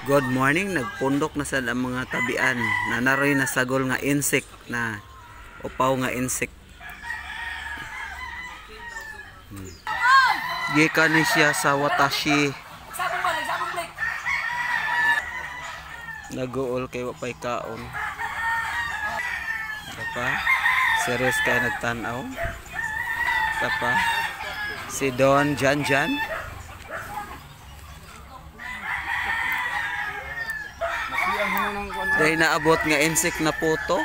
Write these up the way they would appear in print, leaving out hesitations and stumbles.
Good morning, nagpundok na sa mga tabian. Nanaroy na sagol nga insect na upaw nga insect. Gikan ni siya sa Watashi. Naguol kay wapay kaon. Tapa, serious kay nagtanaw. Tapa, si Don Janjan. Dahil naabot nga insect na puto.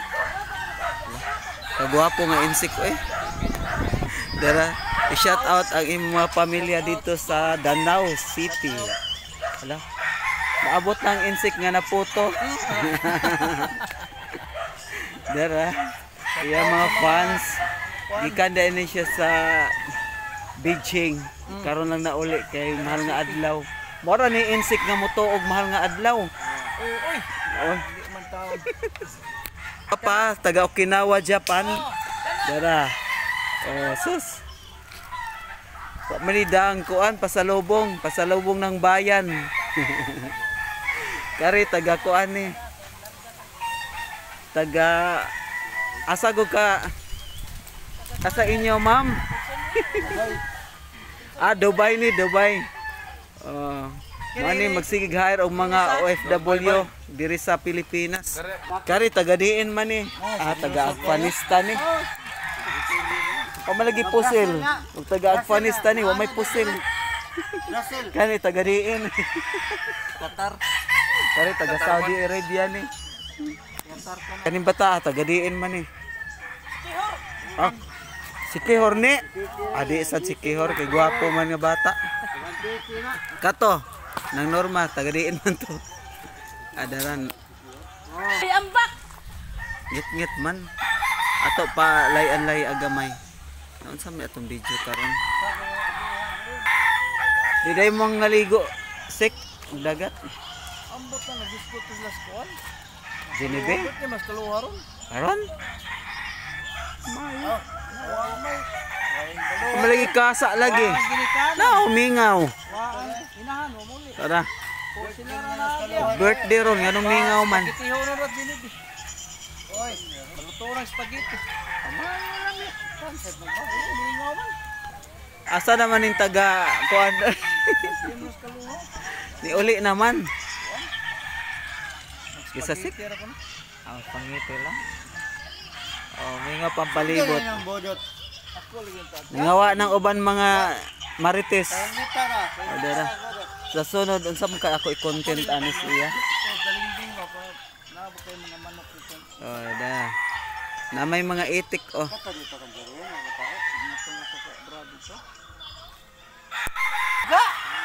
Kagwapo nga insect eh. Dara, i-shout out ang imong mga pamilya dito sa Danau City. Hala. Naabot ng insect nga na puto. Dara, iya mga fans. Gikan din siya sa Beijing. Karon lang nauli kay mahal nga adlaw. Mora ni insect nga motuog mahal nga adlaw. Oh. Papa, taga Okinawa, Japan. Dara. Oh, sus. Manidang kuan pasalubong ng bayan. Kari taga kuan ni. Taga asa go ka? Asa inyo, ma'am? Dubai ni, Dubai. Mani magsigig hire og mga OFW diri sa Pilipinas. Kari taga diin man ni. Taga Afghanistan ni. O malagi pusil. Og taga Afghanistan ni wa may pusil. Kani taga diin. Qatar. Kari taga Saudi Arabia ni. Kaning bata taga diin man ni. Si Kihor ni. Adi sad si Kihor kay gwapo man nga bata. Kato nang norma tagadiin man to. Adaran. Ay ambak. Ngit man. Ato pa layan-lay agamay. Naon sa may atong video karon. Diday mong ngaligo sik dagat. Ambak na nagiskot sa school. Ginebe. Mas kaluharon. Karon? Malagi kasa lagi. Na umingaw. Inahan mo muli. Tara. Birthday ron nganong mingaw man. Kitiho na rat dinid. Oy, maluto ng spaghetti. Asa naman yung taga kuan? Ni uli naman. Kisa sik. Pangiti lang. Mingaw pampalibot. Ngawa ng uban mga marites. Dara. Sa sunod unsa man ka ako i-content anis iya. Da. Na may mga itik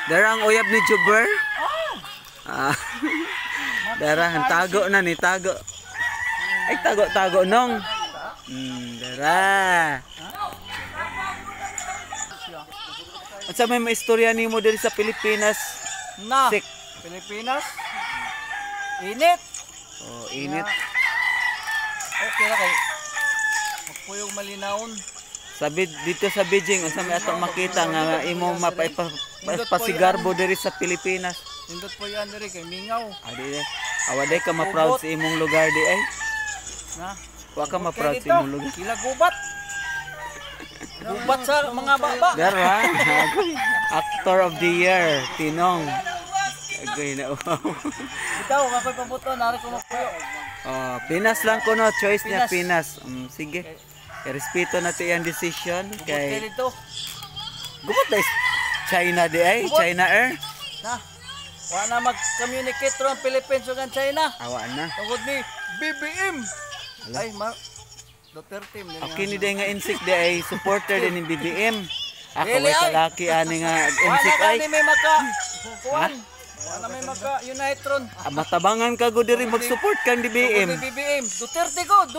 Dara ang uyab ni Juber. Dara ang tago na ni tago. Ay tago nong. Dara. At sa may istorya nimo diri sa Pilipinas? Na. Sik. Pilipinas. Init. Init. Okay ra kay magpuyog malinawon. Sabi dito sa Beijing unsa may ato makita nga imo mapasigarbo diri sa Pilipinas. Indot po yan diri kay mingaw. Awaday ka ma-proud sa imong lugar di ay. Na. Wa ka ma-proud sa imong lugar. Kila gubat. Gubat sa mga baba. Dara. Actor of the year, Tinong. Agay na. Ikaw kakoy pabuto nari ko magpuyo. Pinas lang ko no, choice niya Pinas. Sige. Respeto natin yung decision kay dito. gumot na China di ay, China Air. Na. Wa na mag-communicate ron Philippines ug China. Awa na. Tungod ni BBM. Ay Duterte mo. Okay ni day nga insect di ay supporter din ng BBM. Ako Really, ay kalaki ani nga insect Wala ay. na may maka kuan. Wala may maka unite ron. Matabangan ka go diri mag-support kang BBM. BBM. Duterte ko.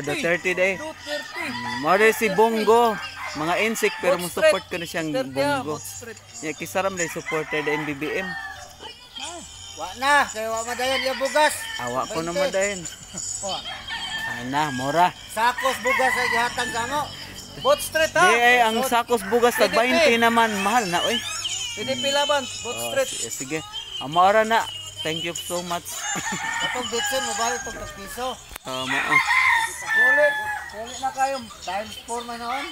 Duterte day. Duterte. Mare si Bongo. Mga insect pero mo support ko na siyang Bongo. Ya kisaram day supporter din BBM. Wa na, kay wa madayon ya bugas. Awa ko naman din. Ana, mora. Sakos bugas ay gihatag kamo. Bot street ha. Di ay ang sakos bugas tag 20 naman mahal na oy. PDP laban, bot street. Sige. Amara na Thank you so much. Katong bitsin mo balik tong piso. Mao. Kulit na kayo times 4 man noon.